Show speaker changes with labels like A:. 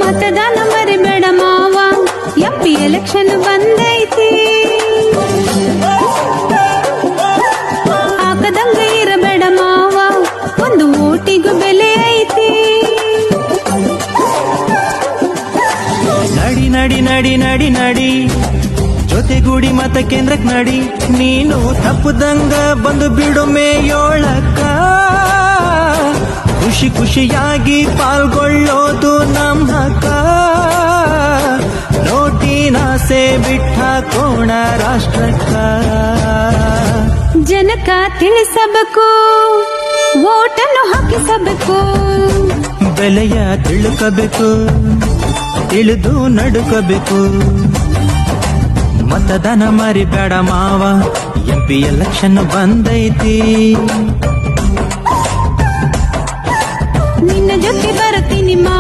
A: ಮತದಾನ ಮರಿಬೇಡ ಮಾವ, ಎಂಪಿ ಎಲೆಕ್ಷನ್ ಬಂದೈತಿ. ಹಾಕದಂಗ ಇರಬೇಡ ಮಾವ, ಒಂದು ಓಟಿಗೂ ಬೆಲೆ ಐತಿ.
B: ನಡಿ ನಡಿ ನಡಿ ನಡಿ ನಡಿ ಜೊತೆಗೂಡಿ ಮತ ಕೇಂದ್ರಕ್ ನಡಿ, ನೀನು ತಪ್ಪದಂಗ ಬಂದು ಬಿಡು ಮೇಯೋಳಕ್ಕ. ಖುಷಿ ಖುಷಿಯಾಗಿ ಪಾಲ್ಗೊಳ್ಳೋದು ನಮ್ಮ ಹಕ್ಕ. ನೋಟಿನಾಸೆ ಬಿಟ್ಟಾಕೋಣ ರಾಷ್ಟ್ರಕ್ಕ.
A: ಜನಕ ತಿಳಿಸಬೇಕು, ಓಟನ್ನು ಹಾಕಿಸಬೇಕು.
B: ಬೆಲೆಯ ತಿಳ್ಕಬೇಕು, ತಿಳಿದು ನಡುಕಬೇಕು. ಮತದಾನ ಮರಿಬೇಡ ಮಾವ, ಎಂಪಿ ಎಲೆಕ್ಷನ್ ಬಂದೈತಿ.
A: ನಿನ್ನ ಜೊತೆ ಬರ್ತೀನಿ ಮಾವ.